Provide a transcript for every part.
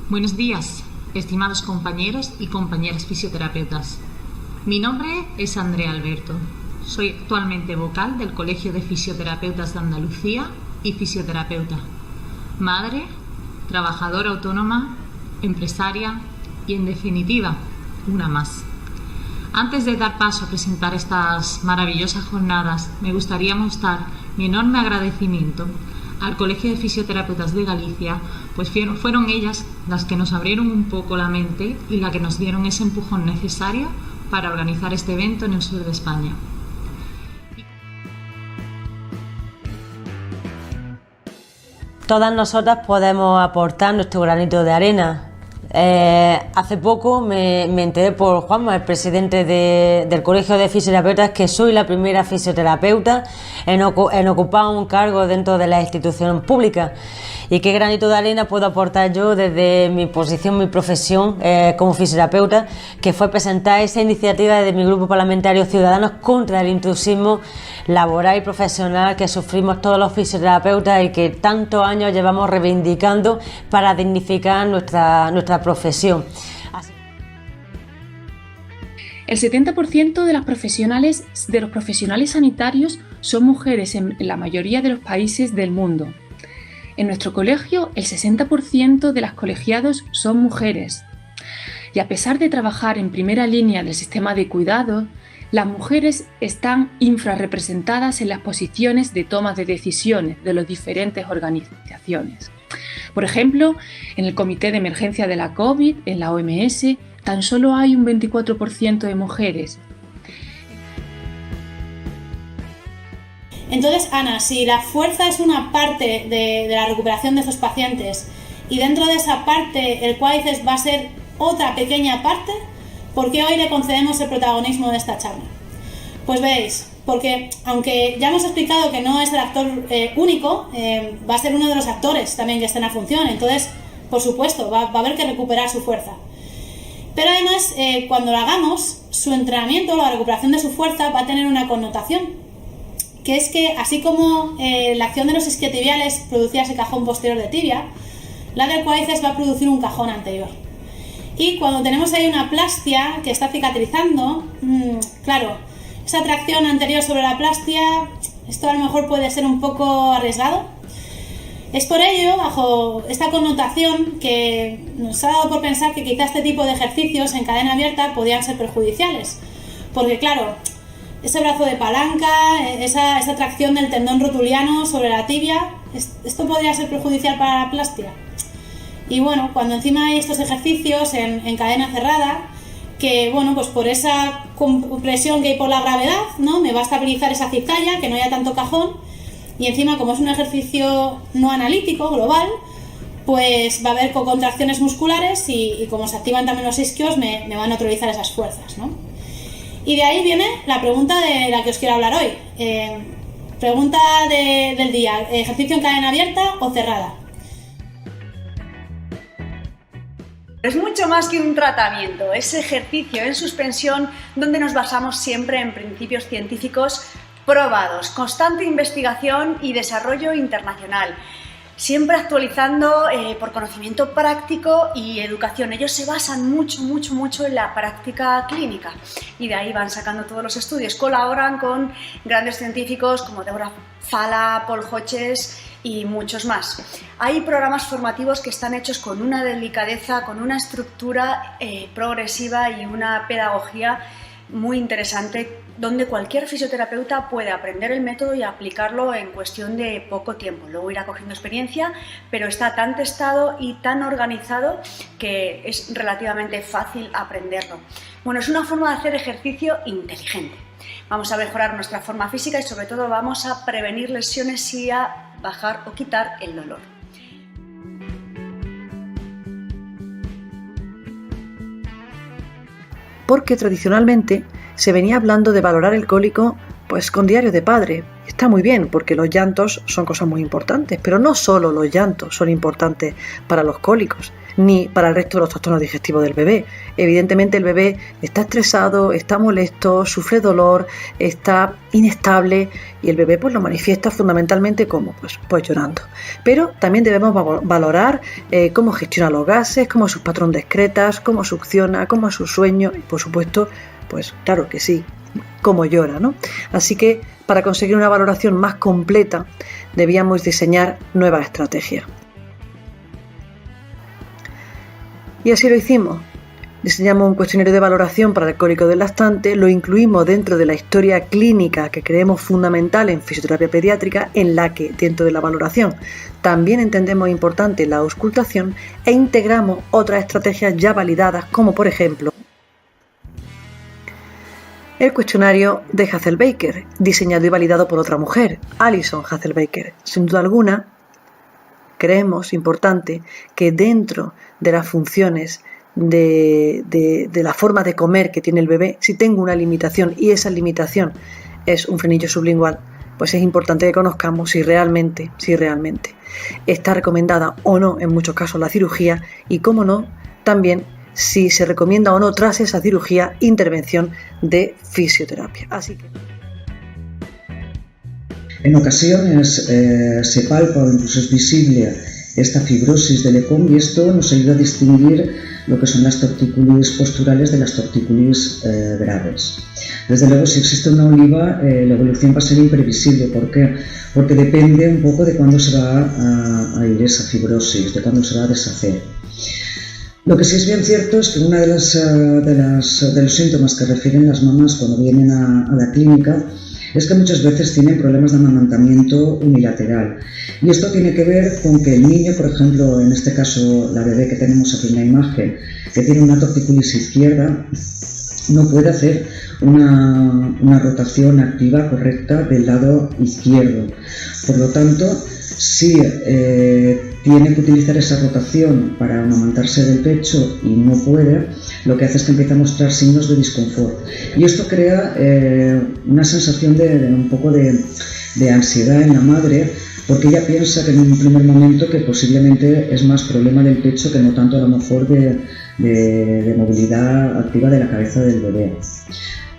Buenos días, estimados compañeros y compañeras fisioterapeutas. Mi nombre es Andrea Alberto. Soy actualmente vocal del Colegio de Fisioterapeutas de Andalucía y fisioterapeuta. Madre, trabajadora autónoma, empresaria y, en definitiva, una más. Antes de dar paso a presentar estas maravillosas jornadas, me gustaría mostrar mi enorme agradecimiento al Colegio de Fisioterapeutas de Galicia, pues fueron ellas las que nos abrieron un poco la mente y las que nos dieron ese empujón necesario para organizar este evento en el sur de España. Todas nosotras podemos aportar nuestro granito de arena. Hace poco me enteré por Juanma, el presidente del Colegio de Fisioterapeutas, que soy la primera fisioterapeuta en ocupar un cargo dentro de la institución pública. ¿Y qué granito de arena puedo aportar yo desde mi posición, mi profesión como fisioterapeuta? Que fue presentar esa iniciativa de mi grupo parlamentario Ciudadanos contra el intrusismo laboral y profesional que sufrimos todos los fisioterapeutas y que tantos años llevamos reivindicando para dignificar nuestra profesión. El 70% de los profesionales sanitarios son mujeres en la mayoría de los países del mundo. En nuestro colegio, el 60% de las colegiados son mujeres. Y a pesar de trabajar en primera línea del sistema de cuidado, las mujeres están infrarrepresentadas en las posiciones de toma de decisiones de las diferentes organizaciones. Por ejemplo, en el Comité de Emergencia de la COVID, en la OMS, tan solo hay un 24% de mujeres. Entonces, Ana, si la fuerza es una parte de la recuperación de esos pacientes y dentro de esa parte el cuádriceps va a ser otra pequeña parte, ¿por qué hoy le concedemos el protagonismo de esta charla? Pues veréis, porque aunque ya hemos explicado que no es el actor único, va a ser uno de los actores también que esté en la función, entonces, por supuesto, va a haber que recuperar su fuerza. Pero además, cuando lo hagamos, su entrenamiento, la recuperación de su fuerza va a tener una connotación, que es que así como la acción de los isquiotibiales producía ese cajón posterior de tibia, la del cuádriceps va a producir un cajón anterior. Y cuando tenemos ahí una aplastia que está cicatrizando, claro, esa tracción anterior sobre la aplastia, esto a lo mejor puede ser un poco arriesgado. Es por ello, bajo esta connotación, que nos ha dado por pensar que quizá este tipo de ejercicios en cadena abierta podían ser perjudiciales. Porque claro, ese brazo de palanca, esa tracción del tendón rotuliano sobre la tibia, esto podría ser perjudicial para la aplastia. Y bueno, cuando encima hay estos ejercicios en cadena cerrada, que bueno, pues por esa compresión que hay por la gravedad, ¿no? Me va a estabilizar esa cizalla, que no haya tanto cajón, y encima como es un ejercicio no analítico, global, pues va a haber contracciones musculares y como se activan también los isquios, me van a neutralizar esas fuerzas, ¿no? Y de ahí viene la pregunta de la que os quiero hablar hoy. Pregunta del día, ¿ejercicio en cadena abierta o cerrada? Es mucho más que un tratamiento, es ejercicio en suspensión donde nos basamos siempre en principios científicos probados, constante investigación y desarrollo internacional, siempre actualizando por conocimiento práctico y educación. Ellos se basan mucho en la práctica clínica y de ahí van sacando todos los estudios, colaboran con grandes científicos como Deborah Fala, Paul Hodges y muchos más. Hay programas formativos que están hechos con una delicadeza, con una estructura progresiva y una pedagogía muy interesante, donde cualquier fisioterapeuta puede aprender el método y aplicarlo en cuestión de poco tiempo. Luego irá cogiendo experiencia, pero está tan testado y tan organizado que es relativamente fácil aprenderlo. Bueno, es una forma de hacer ejercicio inteligente. Vamos a mejorar nuestra forma física y sobre todo vamos a prevenir lesiones y a bajar o quitar el dolor. Porque tradicionalmente se venía hablando de valorar el cólico pues con diario de padre, Está muy bien, porque los llantos son cosas muy importantes, pero no solo los llantos son importantes para los cólicos, ni para el resto de los trastornos digestivos del bebé. Evidentemente el bebé está estresado, está molesto, sufre dolor, está inestable y el bebé pues lo manifiesta fundamentalmente como pues llorando. Pero también debemos valorar cómo gestiona los gases, cómo es su patrón de excretas, cómo succiona, cómo es su sueño y por supuesto, pues claro que sí, cómo llora, ¿no? Así que para conseguir una valoración más completa debíamos diseñar nuevas estrategias. Y así lo hicimos. Diseñamos un cuestionario de valoración para el cólico del lactante, lo incluimos dentro de la historia clínica que creemos fundamental en fisioterapia pediátrica, en la que, dentro de la valoración, también entendemos importante la auscultación e integramos otras estrategias ya validadas, como por ejemplo el cuestionario de Hasselbacher, diseñado y validado por otra mujer, Alison Hasselbacher. Sin duda alguna, creemos importante que dentro de las funciones de la forma de comer que tiene el bebé, si tengo una limitación y esa limitación es un frenillo sublingual, pues es importante que conozcamos si realmente está recomendada o no en muchos casos la cirugía y, cómo no, también si se recomienda o no tras esa cirugía intervención de fisioterapia. Así que en ocasiones se palpa o incluso es visible esta fibrosis del ECOM y esto nos ayuda a distinguir lo que son las tortícolis posturales de las tortícolis graves. Desde luego, si existe una oliva, la evolución va a ser imprevisible. ¿Por qué? Porque depende un poco de cuándo se va a ir esa fibrosis, de cuándo se va a deshacer. Lo que sí es bien cierto es que uno de los síntomas que refieren las mamás cuando vienen a la clínica es que muchas veces tienen problemas de amamantamiento unilateral. Y esto tiene que ver con que el niño, por ejemplo, en este caso la bebé que tenemos aquí en la imagen, que tiene una tortícolis izquierda, no puede hacer una rotación activa correcta del lado izquierdo. Por lo tanto, si tiene que utilizar esa rotación para amamantarse del pecho y no puede, lo que hace es que empieza a mostrar signos de disconfort. Y esto crea una sensación de un poco de ansiedad en la madre, porque ella piensa que en un primer momento que posiblemente es más problema del pecho que no tanto a lo mejor de movilidad activa de la cabeza del bebé.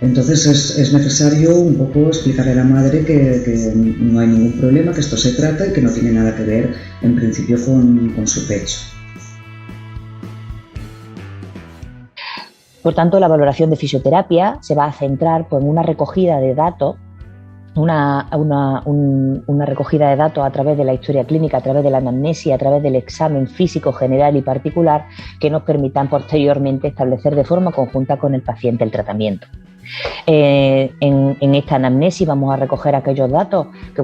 Entonces es necesario un poco explicarle a la madre que no hay ningún problema, que esto se trata y que no tiene nada que ver en principio con su pecho. Por tanto, la valoración de fisioterapia se va a centrar en una recogida de datos, una recogida de datos a través de la historia clínica, a través de la anamnesia, a través del examen físico general y particular que nos permitan posteriormente establecer de forma conjunta con el paciente el tratamiento. En esta anamnesis vamos a recoger aquellos datos que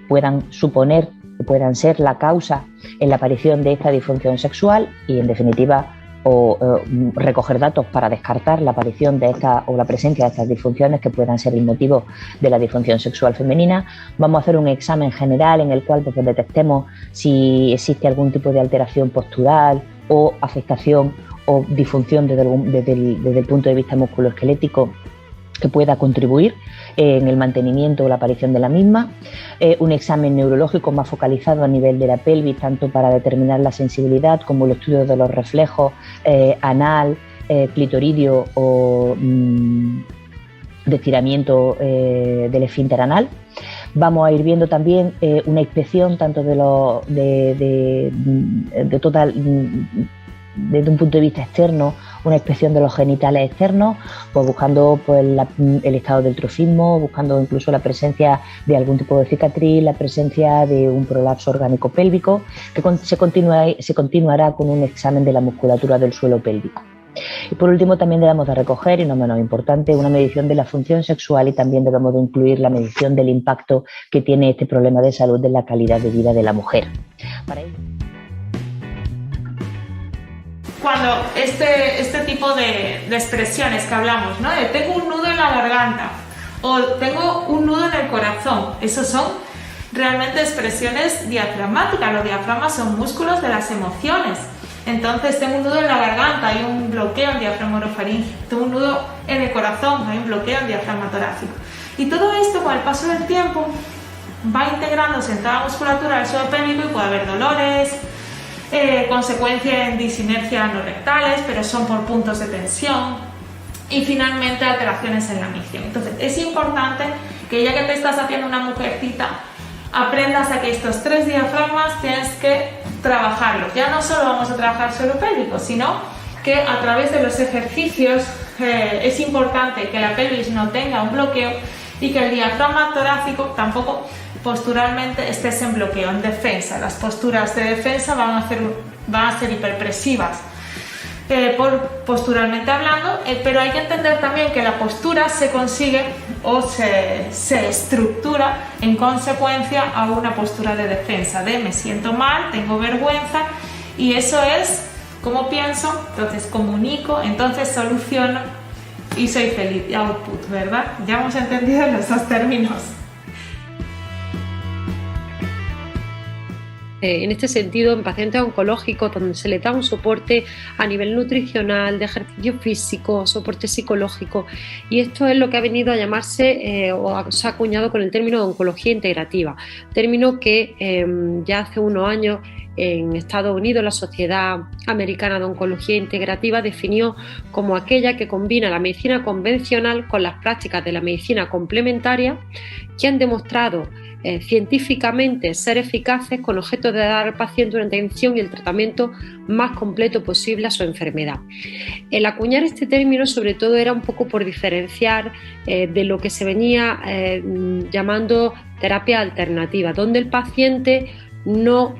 puedan suponer, que puedan ser la causa en la aparición de esta disfunción sexual y, en definitiva, recoger datos para descartar la aparición de esta o la presencia de estas disfunciones que puedan ser el motivo de la disfunción sexual femenina. Vamos a hacer un examen general en el cual detectemos si existe algún tipo de alteración postural o afectación o disfunción desde el punto de vista musculoesquelético que pueda contribuir en el mantenimiento o la aparición de la misma, un examen neurológico más focalizado a nivel de la pelvis, tanto para determinar la sensibilidad como el estudio de los reflejos anal, clitoridio o de estiramiento del esfínter anal. Vamos a ir viendo también una inspección tanto desde un punto de vista externo, una inspección de los genitales externos, pues buscando el estado del trofismo, buscando incluso la presencia de algún tipo de cicatriz, la presencia de un prolapso orgánico pélvico, que se continuará con un examen de la musculatura del suelo pélvico. Y por último también debemos de recoger, y no menos importante, una medición de la función sexual y también debemos de incluir la medición del impacto que tiene este problema de salud en la calidad de vida de la mujer. Para ello, cuando este tipo de expresiones que hablamos, ¿no? De tengo un nudo en la garganta o tengo un nudo en el corazón, esos son realmente expresiones diafragmáticas. Los diafragmas son músculos de las emociones. Entonces tengo un nudo en la garganta, hay un bloqueo en diafragma orofaríngeo, tengo un nudo en el corazón, hay un bloqueo en diafragma torácico. Y todo esto con el paso del tiempo va integrándose en toda la musculatura del suelo pélvico y puede haber dolores, consecuencia en disinergias no rectales, pero son por puntos de tensión, y finalmente alteraciones en la micción. Entonces es importante que ya que te estás haciendo una mujercita, aprendas a que estos 3 diafragmas tienes que trabajarlos. Ya no solo vamos a trabajar suelo pélvico, sino que a través de los ejercicios es importante que la pelvis no tenga un bloqueo y que el diafragma torácico tampoco posturalmente estés en bloqueo, en defensa. Las posturas de defensa van a ser hiperpresivas posturalmente hablando, pero hay que entender también que la postura se consigue o se estructura en consecuencia a una postura de defensa, de me siento mal, tengo vergüenza, y eso es como pienso, entonces comunico, entonces soluciono y soy feliz. Output, ¿verdad? Ya hemos entendido los dos términos. En este sentido, en pacientes oncológicos, donde se les da un soporte a nivel nutricional, de ejercicio físico, soporte psicológico, y esto es lo que ha venido a llamarse o se ha acuñado con el término de oncología integrativa, término que ya hace unos años en Estados Unidos la Sociedad Americana de Oncología Integrativa definió como aquella que combina la medicina convencional con las prácticas de la medicina complementaria, que han demostrado científicamente ser eficaces con objeto de dar al paciente una atención y el tratamiento más completo posible a su enfermedad. El acuñar este término sobre todo era un poco por diferenciar de lo que se venía llamando terapia alternativa, donde el paciente no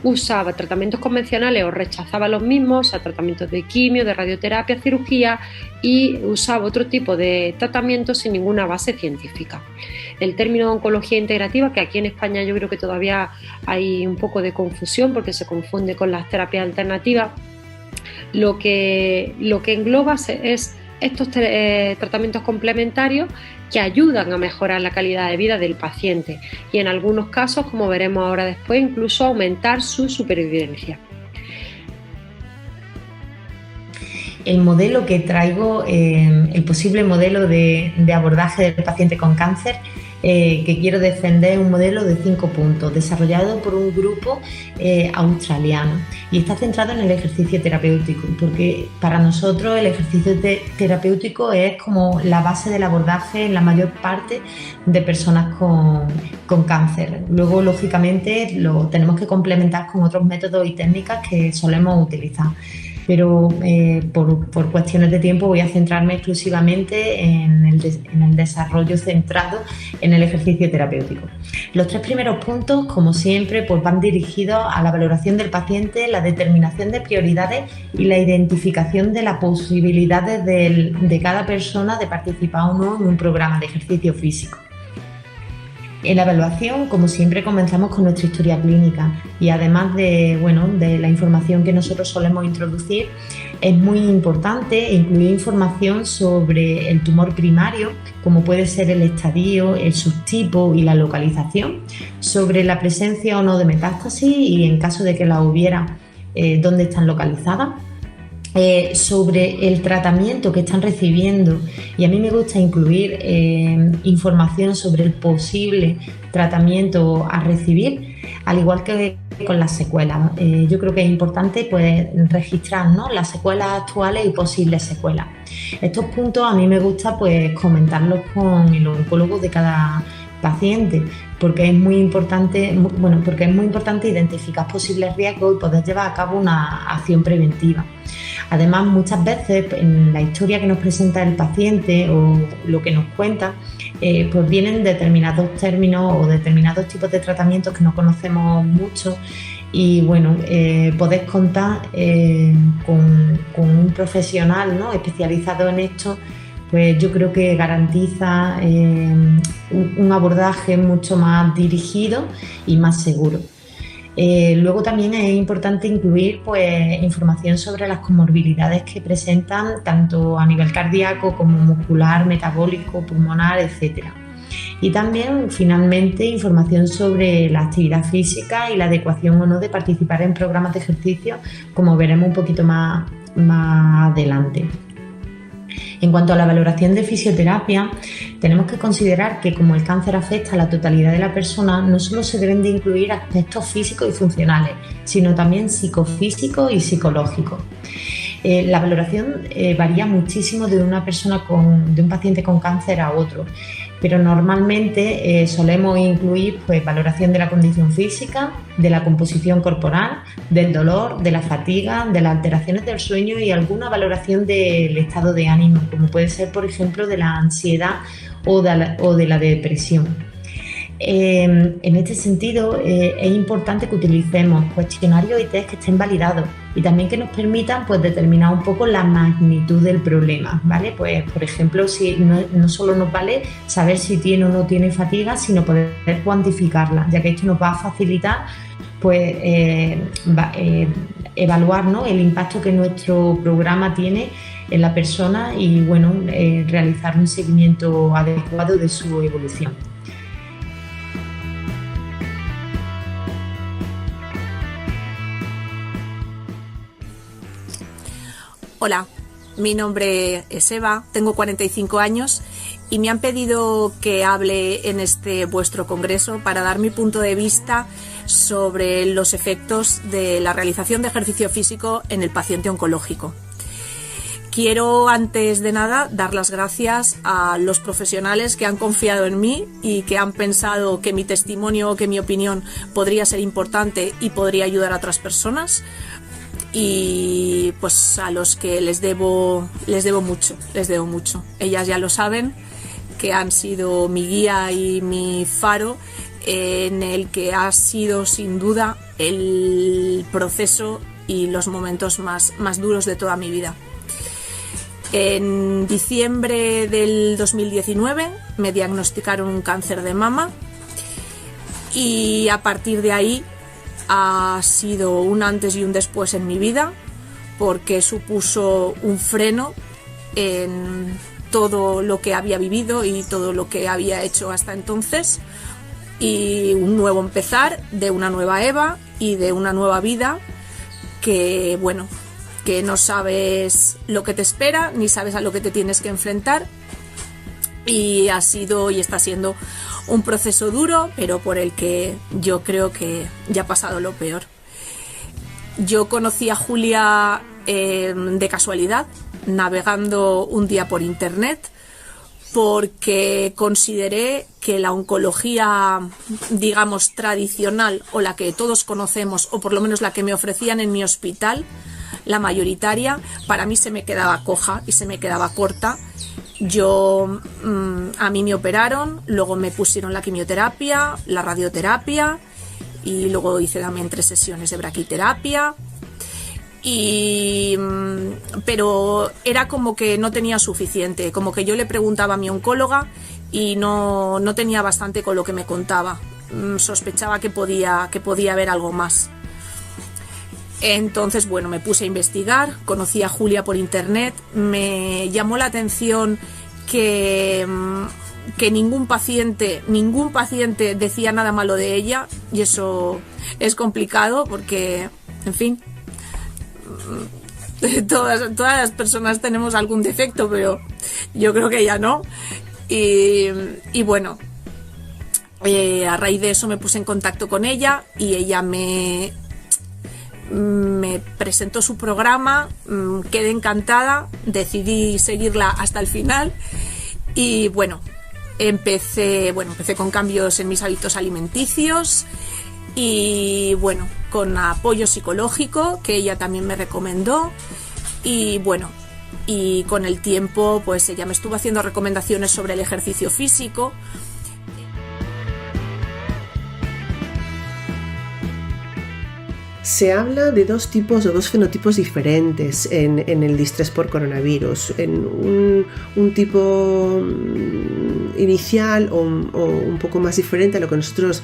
usaba tratamientos convencionales o rechazaba los mismos, o sea, tratamientos de quimio, de radioterapia, cirugía, y usaba otro tipo de tratamientos sin ninguna base científica. El término de oncología integrativa, que aquí en España yo creo que todavía hay un poco de confusión porque se confunde con las terapias alternativas, lo que engloba es estos tratamientos complementarios que ayudan a mejorar la calidad de vida del paciente y en algunos casos, como veremos ahora después, incluso aumentar su supervivencia. El modelo que traigo, el posible modelo de abordaje del paciente con cáncer, que quiero defender, es un modelo de 5 puntos desarrollado por un grupo australiano y está centrado en el ejercicio terapéutico, porque para nosotros el ejercicio terapéutico es como la base del abordaje en la mayor parte de personas con cáncer. Luego, lógicamente, lo tenemos que complementar con otros métodos y técnicas que solemos utilizar. Pero por cuestiones de tiempo voy a centrarme exclusivamente en el desarrollo centrado en el ejercicio terapéutico. Los 3 primeros puntos, como siempre, pues van dirigidos a la valoración del paciente, la determinación de prioridades y la identificación de las posibilidades de cada persona de participar o no en un programa de ejercicio físico. En la evaluación, como siempre, comenzamos con nuestra historia clínica y además de la información que nosotros solemos introducir, es muy importante incluir información sobre el tumor primario, como puede ser el estadio, el subtipo y la localización, sobre la presencia o no de metástasis y en caso de que la hubiera, dónde están localizadas. Sobre el tratamiento que están recibiendo, y a mí me gusta incluir información sobre el posible tratamiento a recibir, al igual que con las secuelas. Yo creo que es importante pues registrar, ¿no?, las secuelas actuales y posibles secuelas. Estos puntos a mí me gusta pues comentarlos con el oncólogo de cada paciente, porque es muy importante identificar posibles riesgos y poder llevar a cabo una acción preventiva. Además, muchas veces en la historia que nos presenta el paciente o lo que nos cuenta, pues vienen determinados términos o determinados tipos de tratamientos que no conocemos mucho y podés contar con un profesional, ¿no?, especializado en esto, pues yo creo que garantiza un abordaje mucho más dirigido y más seguro. Luego también es importante incluir pues información sobre las comorbilidades que presentan tanto a nivel cardíaco como muscular, metabólico, pulmonar, etc. Y también finalmente información sobre la actividad física y la adecuación o no de participar en programas de ejercicio, como veremos un poquito más adelante. En cuanto a la valoración de fisioterapia, tenemos que considerar que como el cáncer afecta a la totalidad de la persona, no solo se deben de incluir aspectos físicos y funcionales, sino también psicofísicos y psicológicos. La valoración varía muchísimo de una persona de un paciente con cáncer a otro, pero normalmente solemos incluir pues, valoración de la condición física, de la composición corporal, del dolor, de la fatiga, de las alteraciones del sueño y alguna valoración del estado de ánimo, como puede ser, por ejemplo, de la ansiedad o de la depresión. En este sentido, es importante que utilicemos cuestionarios y test que estén validados y también que nos permitan pues, determinar un poco la magnitud del problema, ¿vale? Pues, por ejemplo, si no solo nos vale saber si tiene o no tiene fatiga, sino poder cuantificarla, ya que esto nos va a facilitar pues, evaluar, ¿no?, el impacto que nuestro programa tiene en la persona y bueno, realizar un seguimiento adecuado de su evolución. Hola, mi nombre es Eva, tengo 45 años y me han pedido que hable en este vuestro congreso para dar mi punto de vista sobre los efectos de la realización de ejercicio físico en el paciente oncológico. Quiero, antes de nada, dar las gracias a los profesionales que han confiado en mí y que han pensado que mi testimonio o que mi opinión podría ser importante y podría ayudar a otras personas. Y pues a los que les debo mucho. Ellas ya lo saben, que han sido mi guía y mi faro en el que ha sido sin duda el proceso y los momentos más duros de toda mi vida. En diciembre del 2019 me diagnosticaron un cáncer de mama y a partir de ahí ha sido un antes y un después en mi vida, porque supuso un freno en todo lo que había vivido y todo lo que había hecho hasta entonces, y un nuevo empezar de una nueva Eva y de una nueva vida que, bueno, que no sabes lo que te espera ni sabes a lo que te tienes que enfrentar, y ha sido y está siendo un proceso duro, pero por el que yo creo que ya ha pasado lo peor. Yo conocí a Julia de casualidad, navegando un día por internet, porque consideré que la oncología, digamos, tradicional, o la que todos conocemos, o por lo menos la que me ofrecían en mi hospital, la mayoritaria, para mí se me quedaba coja y se me quedaba corta. A mí me operaron, luego me pusieron la quimioterapia, la radioterapia y luego hice también 3 sesiones de braquiterapia, pero era como que no tenía suficiente, como que yo le preguntaba a mi oncóloga y no tenía bastante con lo que me contaba. Sospechaba que podía haber algo más. Entonces, bueno, me puse a investigar, conocí a Julia por internet, me llamó la atención que ningún paciente decía nada malo de ella, y eso es complicado porque, en fin, todas las personas tenemos algún defecto, pero yo creo que ella no. Y bueno, a raíz de eso me puse en contacto con ella y ella me presentó su programa, quedé encantada, decidí seguirla hasta el final y bueno, empecé con cambios en mis hábitos alimenticios y bueno, con apoyo psicológico que ella también me recomendó, y bueno, y con el tiempo pues ella me estuvo haciendo recomendaciones sobre el ejercicio físico. Se habla de dos fenotipos diferentes en el distrés por coronavirus. En un tipo inicial o un poco más diferente a lo que nosotros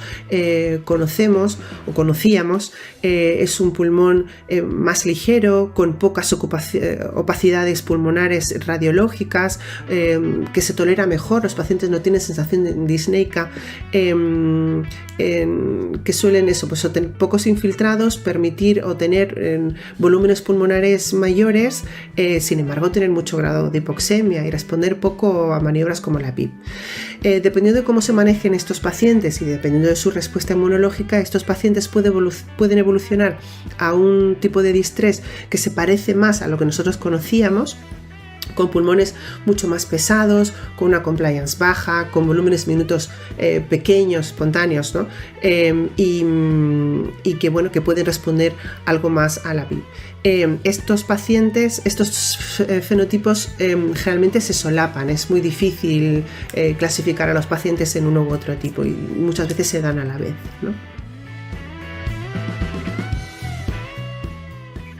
conocemos o conocíamos, es un pulmón más ligero, con pocas opacidades pulmonares radiológicas, que se tolera mejor. Los pacientes no tienen sensación de disneica, que suelen tener pocos infiltrados, permitir o tener volúmenes pulmonares mayores, sin embargo tener mucho grado de hipoxemia y responder poco a maniobras como la PIP. Dependiendo de cómo se manejen estos pacientes y dependiendo de su respuesta inmunológica, estos pacientes pueden evolucionar a un tipo de distrés que se parece más a lo que nosotros conocíamos, con pulmones mucho más pesados, con una compliance baja, con volúmenes minutos pequeños, espontáneos, ¿no? Y que pueden responder algo más a la PIP. Estos pacientes, estos fenotipos generalmente se solapan, es muy difícil clasificar a los pacientes en uno u otro tipo y muchas veces se dan a la vez, ¿no?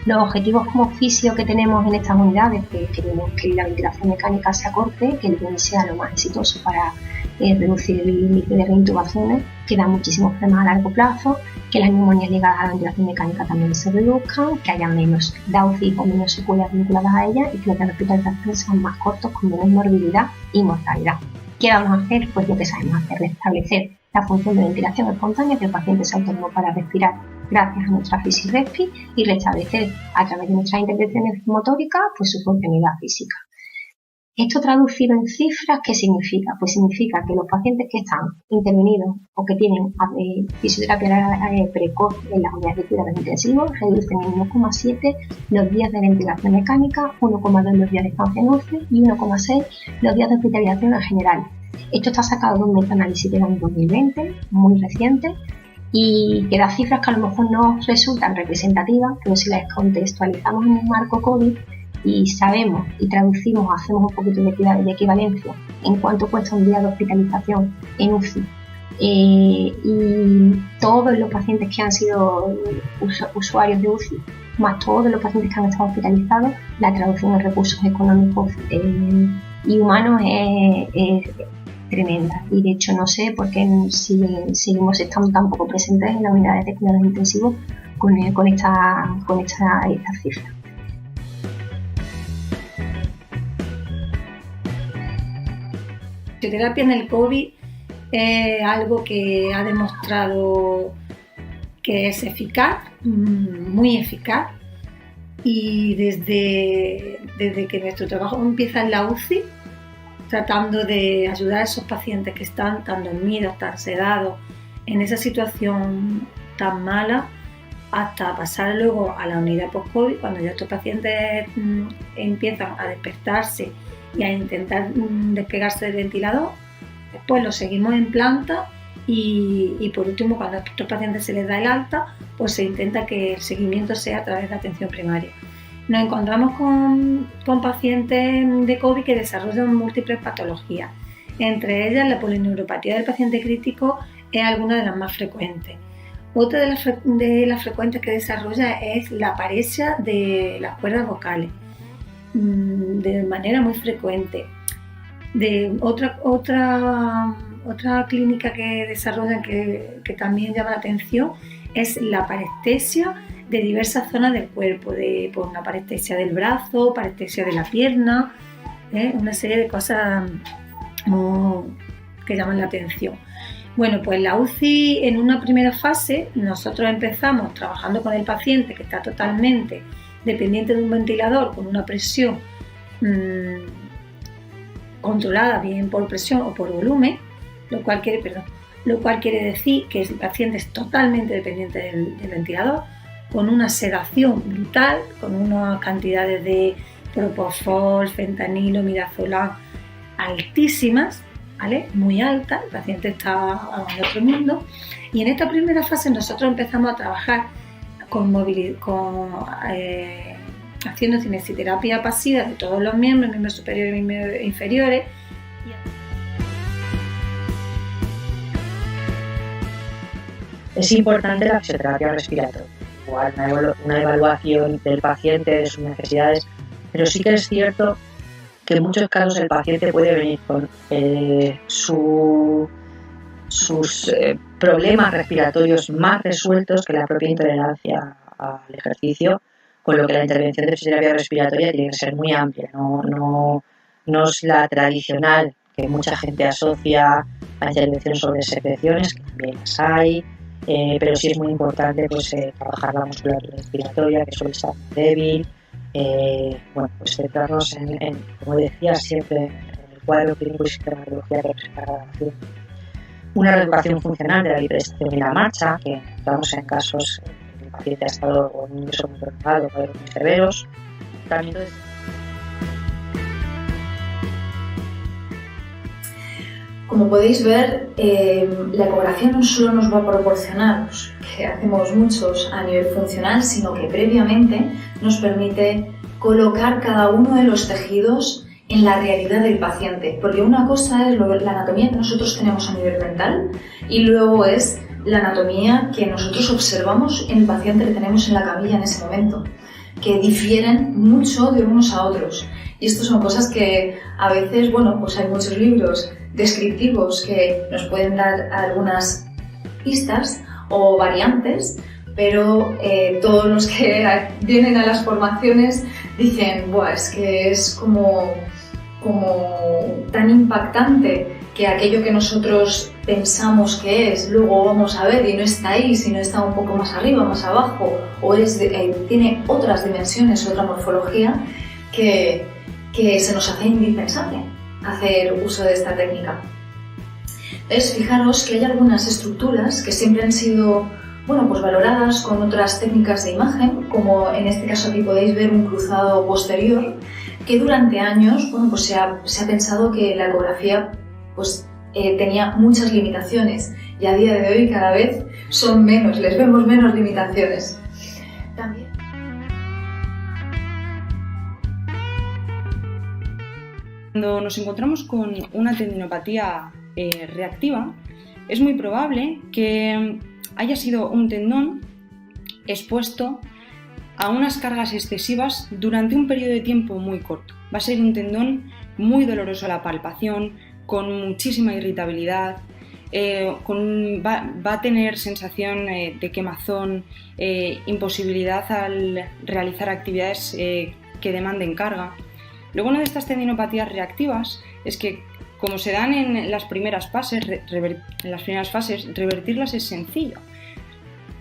Los objetivos como fisio que tenemos en estas unidades, que queremos que la ventilación mecánica se acorte, que el BIM sea lo más exitoso para reducir el límite de reintubaciones, que da muchísimos problemas a largo plazo, que las neumonías ligadas a la ventilación mecánica también se reduzcan, que haya menos DAUCI o menos secuelas vinculadas a ella y que los tiempos de hospitalización sean más cortos con menos morbilidad y mortalidad. ¿Qué vamos a hacer? Pues lo que sabemos hacer, restablecer la función de ventilación espontánea, que el paciente se autónomo para respirar gracias a nuestra FISI-RESPI y restablecer a través de nuestras intervenciones motóricas pues su funcionalidad física. Esto traducido en cifras, ¿qué significa? Pues significa que los pacientes que están intervenidos o que tienen fisioterapia precoz en las unidades de cuidados intensivos reducen en 1,7 los días de ventilación mecánica, 1,2 los días de estancia en UCI y 1,6 los días de hospitalización en general. Esto está sacado de un metaanálisis del año 2020, muy reciente, y que da cifras que a lo mejor no resultan representativas, pero si las contextualizamos en un marco COVID y sabemos y traducimos, hacemos un poquito de equivalencia en cuánto cuesta un día de hospitalización en UCI y todos los pacientes que han sido usuarios de UCI más todos los pacientes que han estado hospitalizados, la traducción en recursos económicos y humanos es tremenda, y de hecho no sé por qué seguimos estando tan poco presentes en las unidades de cuidados intensivos con esta cifra. La fisioterapia en el COVID es algo que ha demostrado que es eficaz, muy eficaz, y desde que nuestro trabajo empieza en la UCI, tratando de ayudar a esos pacientes que están tan dormidos, tan sedados, en esa situación tan mala, hasta pasar luego a la unidad post-COVID, cuando ya estos pacientes empiezan a despertarse y a intentar despegarse del ventilador. Después los seguimos en planta y por último, cuando a estos pacientes se les da el alta, pues se intenta que el seguimiento sea a través de atención primaria. Nos encontramos con pacientes de COVID que desarrollan múltiples patologías. Entre ellas, la polineuropatía del paciente crítico es alguna de las más frecuentes. Otra de las frecuentes que desarrolla es la paresia de las cuerdas vocales, de manera muy frecuente. Otra clínica que desarrollan que también llama la atención es la parestesia de diversas zonas del cuerpo, por una parestesia del brazo, parestesia de la pierna, una serie de cosas que llaman la atención. Bueno, pues la UCI en una primera fase nosotros empezamos trabajando con el paciente que está totalmente dependiente de un ventilador con una presión controlada bien por presión o por volumen, lo cual quiere decir que el paciente es totalmente dependiente del ventilador, con una sedación brutal, con unas cantidades de propofol, fentanilo, midazolam altísimas, ¿vale? Muy altas, el paciente está en otro mundo, y en esta primera fase nosotros empezamos a trabajar haciendo cinesiterapia pasiva de todos los miembros superiores y miembros inferiores. Es importante la fisioterapia respiratoria, igual una evaluación del paciente, de sus necesidades, pero sí que es cierto que en muchos casos el paciente puede venir con sus problemas respiratorios más resueltos que la propia intolerancia al ejercicio, con lo que la intervención de fisioterapia respiratoria tiene que ser muy amplia, no es la tradicional que mucha gente asocia a intervención sobre secreciones, que también las hay, pero sí es muy importante pues, trabajar la musculatura respiratoria, que suele estar débil, pues centrarnos en, como decía siempre, en el cuadro clínico y sintomatología que presenta cada paciente. Una reeducación funcional de la hiperextensión y la marcha, que encontramos en casos en que el paciente ha estado con un ingreso muy prolongado, cuadros muy severos. También Como podéis ver, la ecografía no solo nos va a proporcionar, que hacemos muchos a nivel funcional, sino que previamente nos permite colocar cada uno de los tejidos en la realidad del paciente. Porque una cosa es la anatomía que nosotros tenemos a nivel mental y luego es la anatomía que nosotros observamos en el paciente que tenemos en la camilla en ese momento, que difieren mucho de unos a otros. Y esto son cosas que a veces, pues hay muchos libros descriptivos que nos pueden dar algunas pistas o variantes, pero todos los que vienen a las formaciones dicen, es que es como tan impactante que aquello que nosotros pensamos que es, luego vamos a ver y no está ahí, sino está un poco más arriba, más abajo, o tiene otras dimensiones, otra morfología, que se nos hace indispensable hacer uso de esta técnica. Entonces, fijaros que hay algunas estructuras que siempre han sido pues valoradas con otras técnicas de imagen, como en este caso aquí podéis ver un cruzado posterior, que durante años pues se ha pensado que la ecografía tenía muchas limitaciones y a día de hoy cada vez son menos, les vemos menos limitaciones. También. Cuando nos encontramos con una tendinopatía reactiva, es muy probable que haya sido un tendón expuesto a unas cargas excesivas durante un periodo de tiempo muy corto. Va a ser un tendón muy doloroso a la palpación, con muchísima irritabilidad, va a tener sensación de quemazón, imposibilidad al realizar actividades que demanden carga. Lo bueno de estas tendinopatías reactivas es que, como se dan en las primeras fases, revertirlas es sencillo,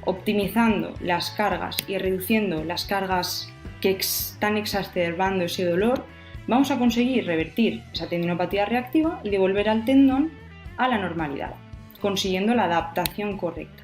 optimizando las cargas y reduciendo las cargas que están exacerbando ese dolor. Vamos a conseguir revertir esa tendinopatía reactiva y devolver al tendón a la normalidad, consiguiendo la adaptación correcta.